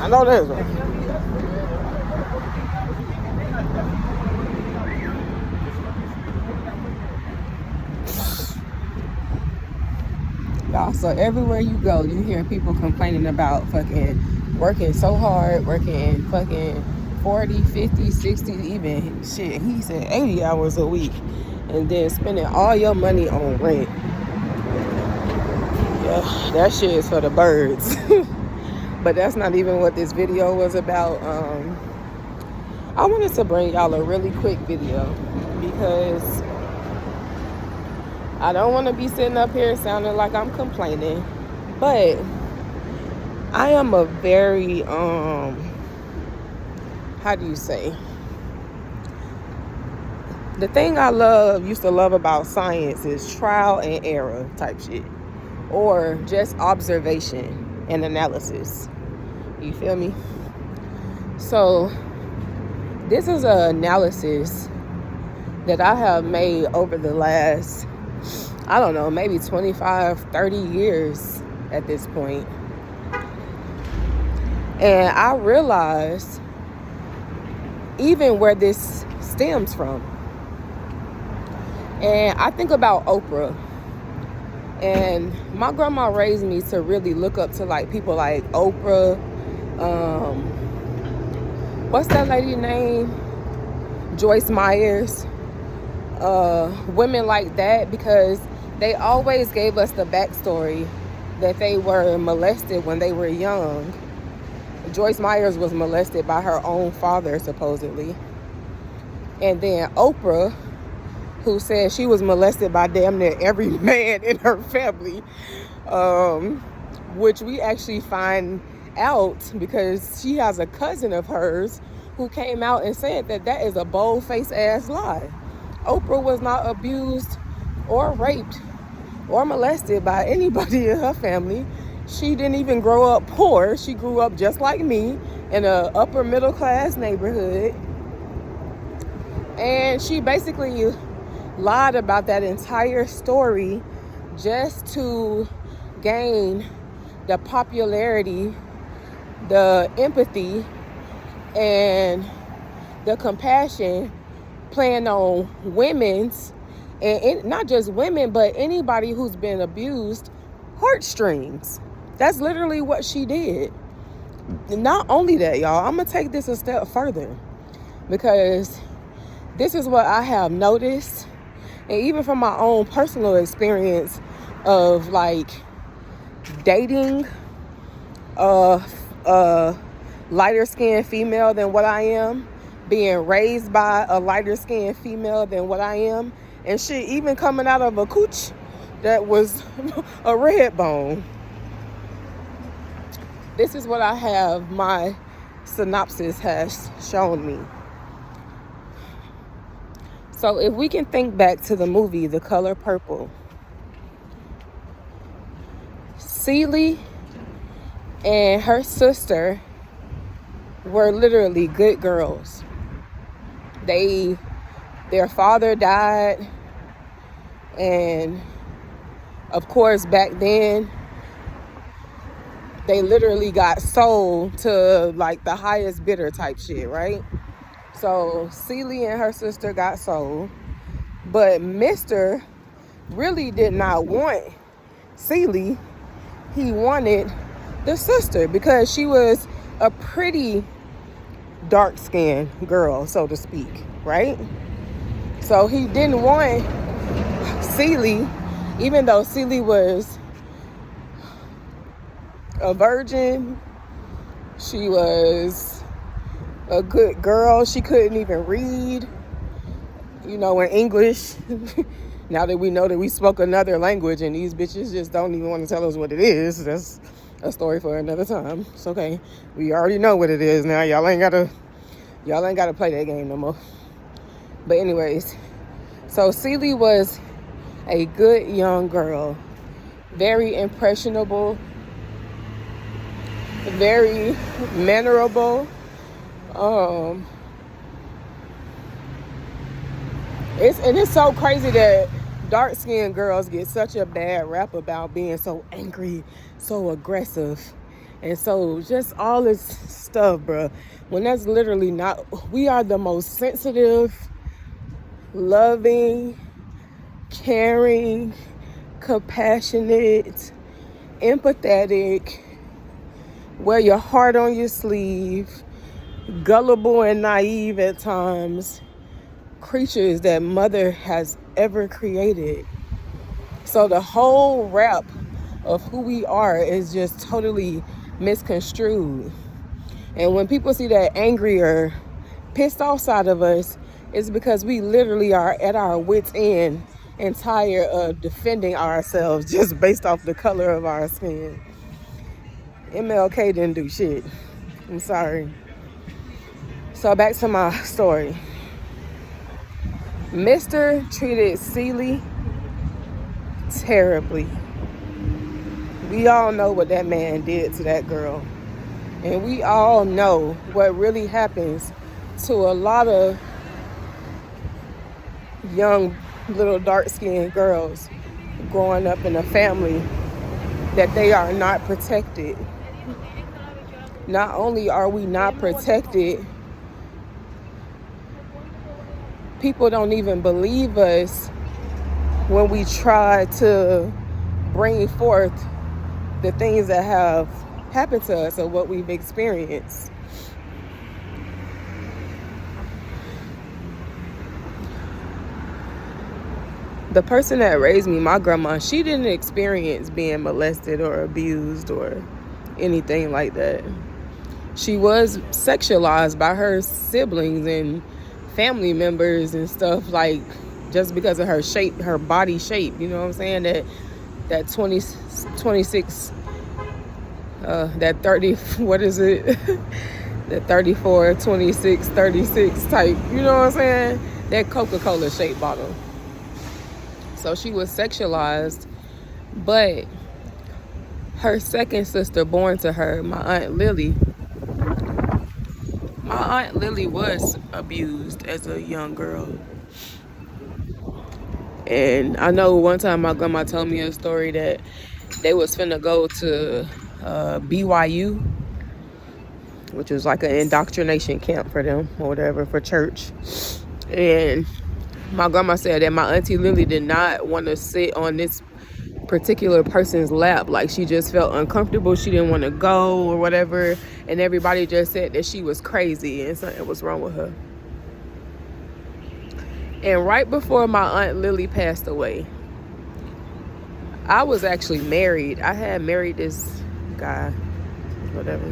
I know there's one. Y'all, so everywhere you go, you hear people complaining about fucking working so hard, working fucking 40, 50, 60, even shit. He said 80 hours a week. And then spending all your money on rent. Yeah, that shit is for the birds. But that's not even what this video was about. I wanted to bring y'all a really quick video because I don't want to be sitting up here sounding like I'm complaining, but I am a very, how do you say? The thing I used to love about science is trial and error type shit, or just observation and analysis. You feel me? So this is an analysis that I have made over the last, I don't know, maybe 25, 30 years at this point. And I realized even where this stems from. And I think about Oprah. And my grandma raised me to really look up to like people like Oprah. What's that lady name? Joyce Myers. Women like that, because they always gave us the backstory that they were molested when they were young. Joyce Myers was molested by her own father, supposedly. And then Oprah, who said she was molested by damn near every man in her family, which we actually find out because she has a cousin of hers who came out and said that that is a bold-faced ass lie. Oprah was not abused or raped or molested by anybody in her family. She didn't even grow up poor. She grew up just like me in a upper middle class neighborhood. And she basically lied about that entire story just to gain the popularity, the empathy, and the compassion, playing on women's, and not just women, but anybody who's been abused, heartstrings. That's literally what she did. Not only that, y'all, I'm gonna take this a step further, because this is what I have noticed, and even from my own personal experience of like dating a lighter skinned female than what I am, being raised by a lighter skinned female than what I am, and shit, even coming out of a cooch that was a red bone. This is what I have, my synopsis has shown me. So if we can think back to the movie The Color Purple, Celie and her sister were literally good girls. Their father died, and of course back then they literally got sold to like the highest bidder type shit, right? So Celie and her sister got sold, but Mr. really did not want Celie. He wanted the sister because she was a pretty dark-skinned girl, so to speak, right? So he didn't want Celie, even though Celie was a virgin. She was a good girl. She couldn't even read, in English. Now that we know that we spoke another language and these bitches just don't even want to tell us what it is, that's a story for another time. It's okay. We already know what it is now. Y'all ain't gotta play that game no more. But anyways, so Celie was a good young girl, very impressionable, very mannerable. It's so crazy that dark-skinned girls get such a bad rap about being so angry, so aggressive. And so just all this stuff, bro, when that's literally not, we are the most sensitive, loving, caring, compassionate, empathetic, wear your heart on your sleeve, gullible and naive at times, creatures that mother has ever created. So the whole rap of who we are is just totally misconstrued. And when people see that angry or pissed off side of us, it's because we literally are at our wits' end and tired of defending ourselves just based off the color of our skin. MLK didn't do shit. I'm sorry. So back to my story. Mr. treated Celie terribly. We all know what that man did to that girl. And we all know what really happens to a lot of young little dark-skinned girls growing up in a family that they are not protected. Not only are we not protected, people don't even believe us when we try to bring forth the things that have happened to us or what we've experienced. The person that raised me, my grandma, she didn't experience being molested or abused or anything like that. She was sexualized by her siblings and family members and stuff, like just because of her shape, her body shape, you know what I'm saying? That 26, that 30, what is it? The 34, 26, 36 type, you know what I'm saying? That Coca-Cola shaped bottle. So she was sexualized, but her second sister born to her, my Aunt Lily was abused as a young girl. And I know one time my grandma told me a story that they was finna go to BYU, which was like an indoctrination camp for them or whatever, for church. And my grandma said that my Auntie Lily did not want to sit on this particular person's lap. Like, she just felt uncomfortable. She didn't want to go or whatever. And everybody just said that she was crazy and something was wrong with her. And right before my Aunt Lily passed away, I was actually married. I had married this guy, whatever.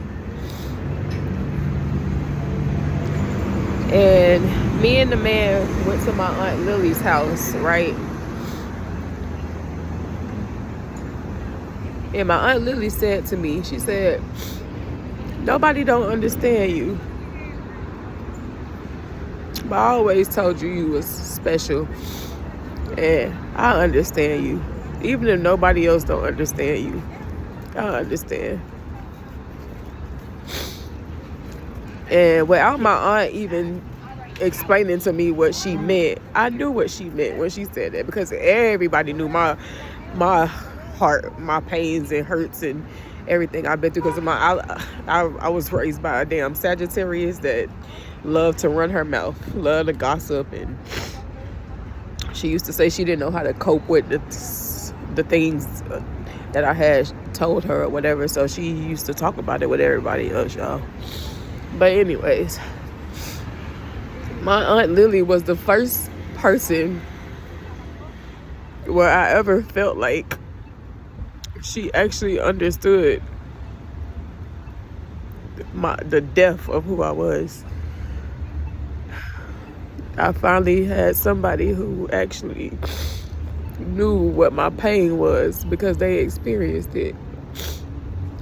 And me and the man went to my Aunt Lily's house, right? And my Aunt Lily said to me, she said, "Nobody don't understand you. But I always told you was special. And I understand you. Even if nobody else don't understand you, I understand." And without my aunt even explaining to me what she meant, I knew what she meant when she said that, because everybody knew my heart, my pains and hurts and everything I've been through, because I was raised by a damn Sagittarius that loved to run her mouth, loved to gossip, and she used to say she didn't know how to cope with the things that I had told her or whatever, so she used to talk about it with everybody else, y'all. But anyways, my Aunt Lily was the first person where I ever felt like she actually understood the depth of who I was. I finally had somebody who actually knew what my pain was, because they experienced it.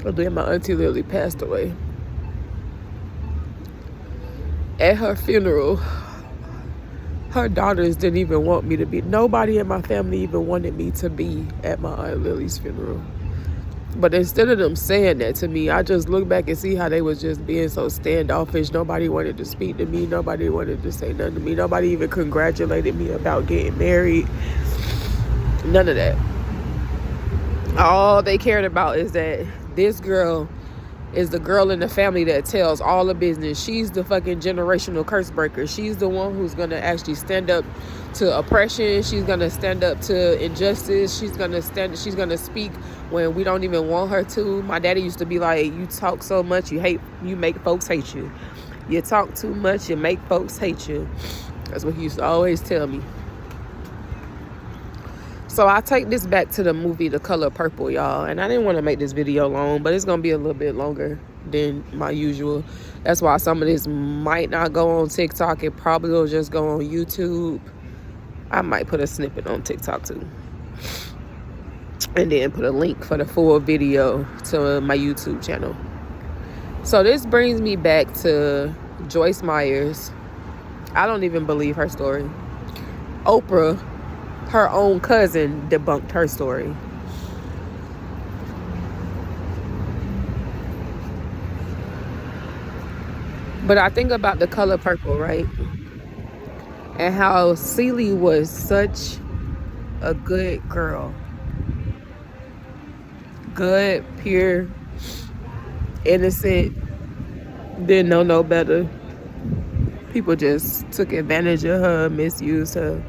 And then my Auntie Lily passed away. At her funeral, her daughters didn't even want me to be. Nobody in my family even wanted me to be at my Aunt Lily's funeral. But instead of them saying that to me, I just look back and see how they was just being so standoffish. Nobody wanted to speak to me. Nobody wanted to say nothing to me. Nobody even congratulated me about getting married. None of that. All they cared about is that this girl is the girl in the family that tells all the business. She's the fucking generational curse breaker. She's the one who's gonna actually stand up to oppression. She's gonna stand up to injustice. She's gonna speak when we don't even want her to. My daddy used to be like, you talk so much, you make folks hate you. You talk too much, you make folks hate you. That's what he used to always tell me. So I take this back to the movie The Color Purple, y'all. And I didn't want to make this video long, but it's going to be a little bit longer than my usual. That's why some of this might not go on TikTok. It probably will just go on YouTube. I might put a snippet on TikTok too. And then put a link for the full video to my YouTube channel. So this brings me back to Joyce Myers. I don't even believe her story. Oprah, her own cousin, debunked her story. But I think about The Color Purple, right? And how Celie was such a good girl. Good, pure, innocent, didn't know no better. People just took advantage of her, misused her.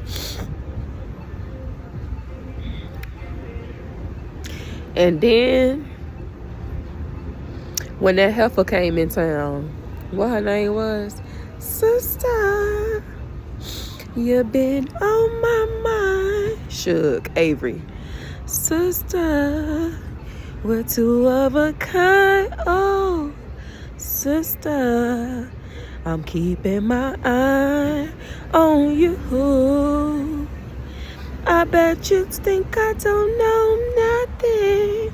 And then, when that heifer came in town, what her name was? Sister, you've been on my mind. Suge Avery. Sister, we're two of a kind. Oh, sister, I'm keeping my eye on you. I bet you think I don't know nothing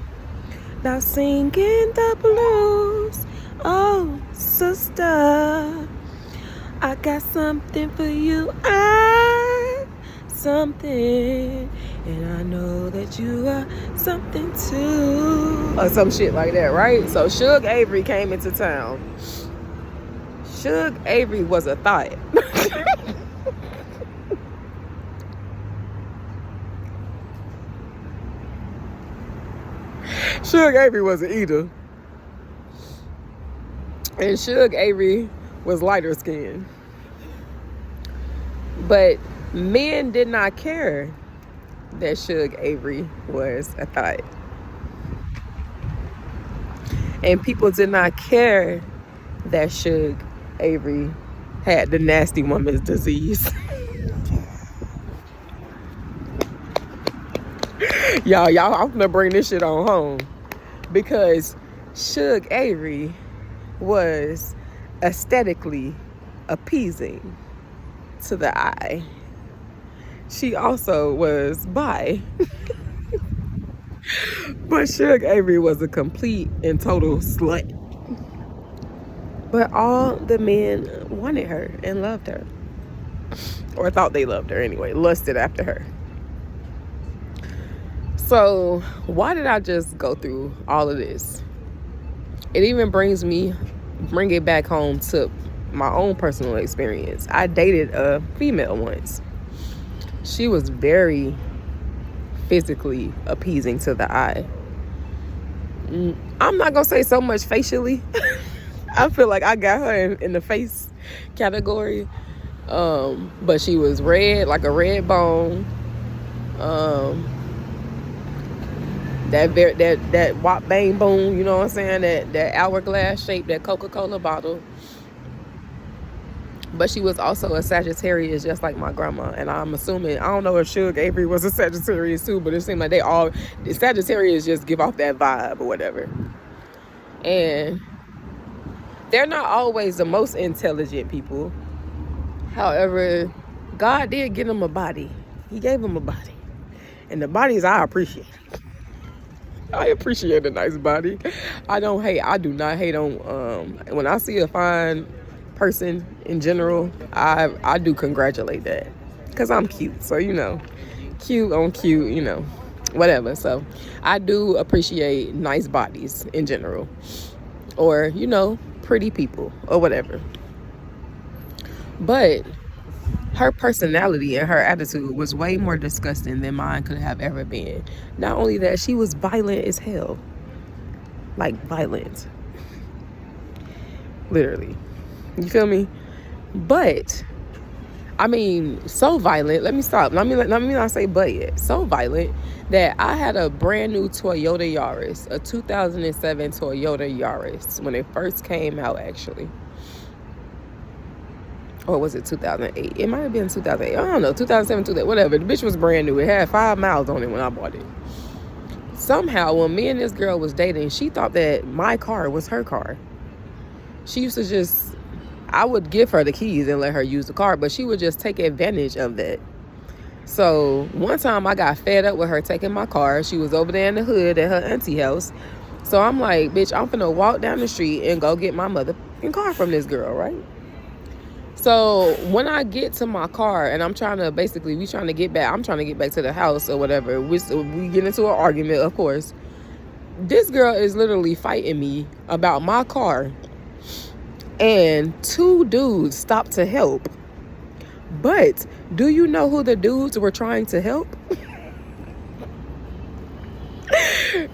about singing the blues. Oh, sister, I got something for you. Something, and I know that you are something too. Or some shit like that, right? So Suge Avery came into town. Suge Avery was a thought. Suge Avery was an eater. And Suge Avery was lighter skinned. But men did not care that Suge Avery was a thought. And people did not care that Suge Avery had the nasty woman's disease. Y'all, I'm gonna bring this shit on home. Because Suge Avery was aesthetically appeasing to the eye. She also was bi. But Suge Avery was a complete and total slut. But all the men wanted her and loved her. Or thought they loved her anyway. Lusted after her. So why did I just go through all of this? It even bring it back home to my own personal experience. I dated a female once. She was very physically appeasing to the eye. I'm not gonna say so much facially. I feel like I got her in the face category. But she was red, like a red bone. That wop bang boom, you know what I'm saying? That hourglass shape, that Coca-Cola bottle. But she was also a Sagittarius, just like my grandma. And I'm assuming, I don't know if Suge Avery was a Sagittarius too, but it seemed like the Sagittarius just give off that vibe or whatever. And they're not always the most intelligent people. However, God did give them a body. He gave them a body. And the bodies I appreciate. I appreciate a nice body. I do not hate on, when I see a fine person in general, I do congratulate that. Because I'm cute, so cute on cute, whatever. So I do appreciate nice bodies in general. Or, pretty people or whatever. But her personality and her attitude was way more disgusting than mine could have ever been. Not only that, she was violent as hell. Like, violent. literally. You feel me? But I mean, so violent. Let me stop. Let me not say but yet. So violent that I had a brand new Toyota Yaris, a 2007 Toyota Yaris when it first came out, actually. Or was it 2008? It might have been 2008. I don't know, 2007, whatever. The bitch was brand new. It had 5 miles on it when I bought it. Somehow, when me and this girl was dating, she thought that my car was her car. She used to just, I would give her the keys and let her use the car, but she would just take advantage of that. So one time I got fed up with her taking my car. She was over there in the hood at her auntie house. So I'm like, bitch, I'm finna walk down the street and go get my motherfucking car from this girl, right? So when I get to my car and I'm trying to get back to the house or whatever. We get into an argument, of course. This girl is literally fighting me about my car. And 2 dudes stopped to help. But do you know who the dudes were trying to help?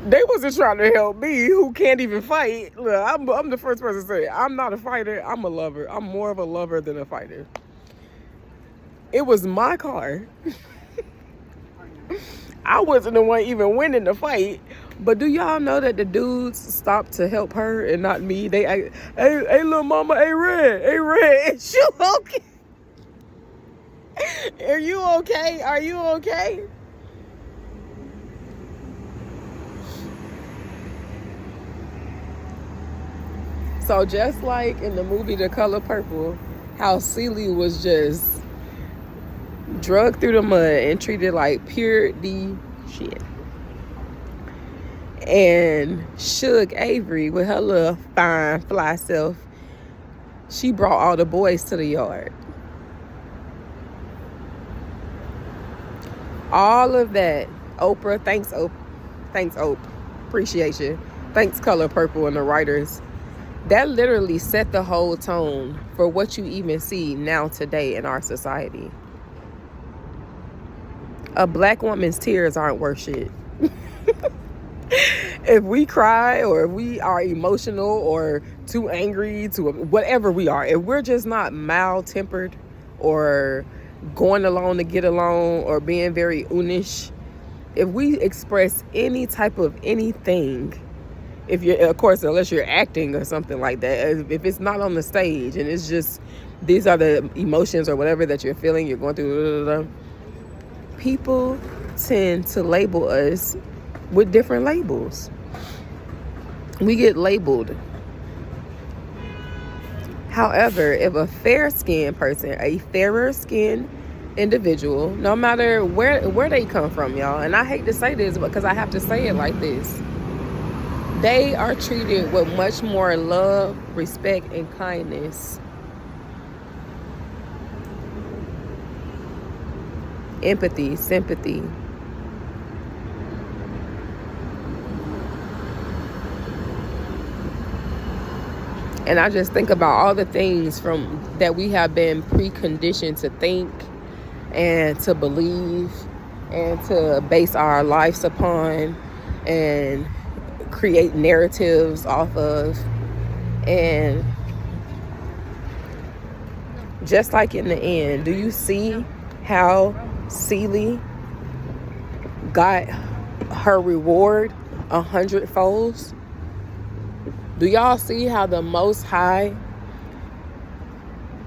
They wasn't trying to help me, who can't even fight. Look, I'm the first person to say it. I'm not a fighter. I'm a lover. I'm more of a lover than a fighter. It was my car. I wasn't the one even winning the fight. But do y'all know that the dudes stopped to help her and not me? Hey, little mama, hey, Red. Is you okay? Are you okay? Are you okay? So just like in the movie The Color Purple, how Celie was just drugged through the mud and treated like pure D shit. And Shug Avery, with her little fine, fly self, she brought all the boys to the yard. All of that. Oprah, thanks Oprah. Appreciate you. Thanks Color Purple and the writers. That literally set the whole tone for what you even see now today in our society. A black woman's tears aren't worth shit. If we cry or if we are emotional or too angry, to whatever we are, if we're just not mild-tempered or going along to get along or being very oonish, if we express any type of anything, if you're, of course, unless you're acting or something like that, if it's not on the stage and it's just, these are the emotions or whatever that you're feeling, you're going through, people tend to label us with different labels. We get labeled. However, if a fair-skinned person, a fairer-skinned individual, no matter where they come from, y'all, and I hate to say this because I have to say it like this, they are treated with much more love, respect, and kindness. Empathy, sympathy. And I just think about all the things from that we have been preconditioned to think and to believe and to base our lives upon and create narratives off of. And just like in the end, do you see how Celie got her reward 100-folds? Do y'all see how the Most High,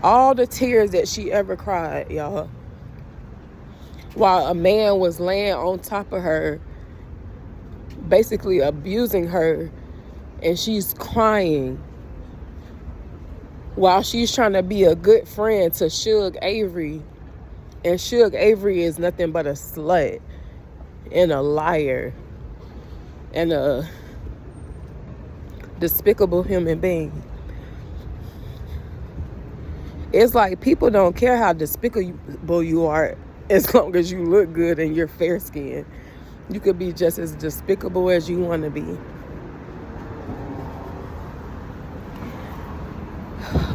all the tears that she ever cried, y'all, while a man was laying on top of her, basically abusing her, and she's crying while she's trying to be a good friend to Shug Avery, and Shug Avery is nothing but a slut and a liar and a despicable human being. It's like people don't care how despicable you are as long as you look good and you're fair skinned. You could be just as despicable as you want to be.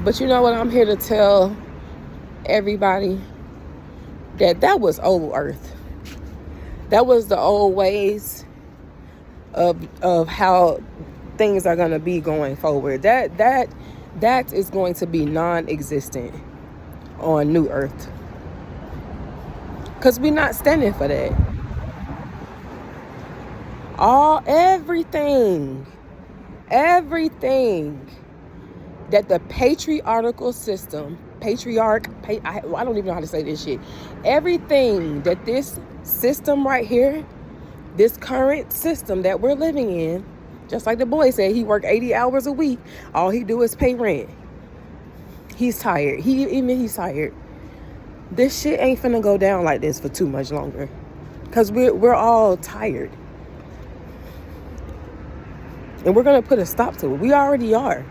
But you know what? I'm here to tell everybody that was old earth. That was the old ways of how things are going to be going forward. That that is going to be non-existent on New Earth. Because we're not standing for that. Everything that the patriarchal system, I don't even know how to say this shit. Everything that this system right here, this current system that we're living in, just like the boy said, he worked 80 hours a week. All he do is pay rent. He's tired. He's tired. This shit ain't finna go down like this for too much longer. Because we're all tired. And we're going to put a stop to it. We already are.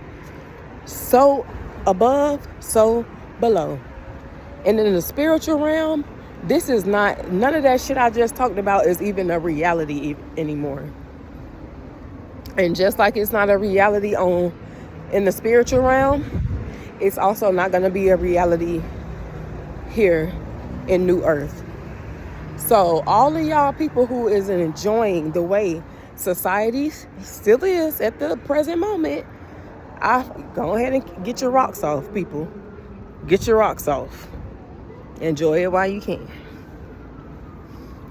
So above, so below. And in the spiritual realm, this is not, none of that shit I just talked about is even a reality anymore. And just like it's not a reality in the spiritual realm, it's also not going to be a reality here in New Earth. So all of y'all people who is enjoying the way society still is at the present moment, go ahead and get your rocks off, people. Get your rocks off. Enjoy it while you can.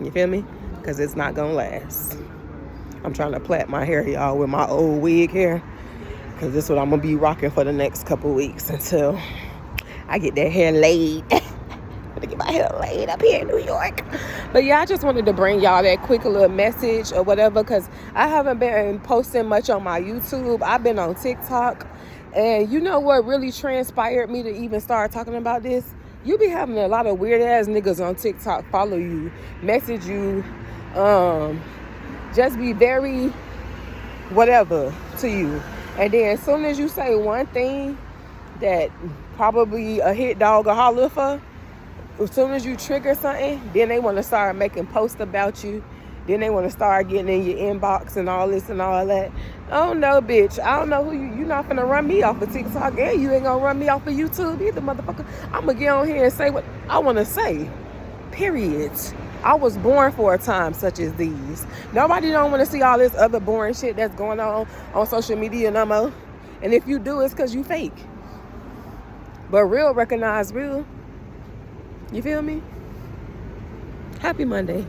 You feel me? Because it's not going to last. I'm trying to plait my hair, y'all, with my old wig hair. Because this is what I'm going to be rocking for the next couple weeks until I get that hair laid. I'm going to get my hair laid up here in New York. But yeah, I just wanted to bring y'all that quick little message or whatever. Because I haven't been posting much on my YouTube. I've been on TikTok. And you know what really transpired me to even start talking about this? You be having a lot of weird ass niggas on TikTok follow you, message you, just be very whatever to you. And then as soon as you say one thing that probably a hit dog or holler for, as soon as you trigger something, then they want to start making posts about you. Then they want to start getting in your inbox and all this and all that. Oh no, bitch. I don't know who you're not finna run me off of TikTok, and you ain't gonna run me off of YouTube either, motherfucker. I'm gonna get on here and say what I want to say. Period. I was born for a time such as these. Nobody don't want to see all this other boring shit that's going on social media no more. And if you do, it's because you fake. But real recognize real. You feel me? Happy Monday.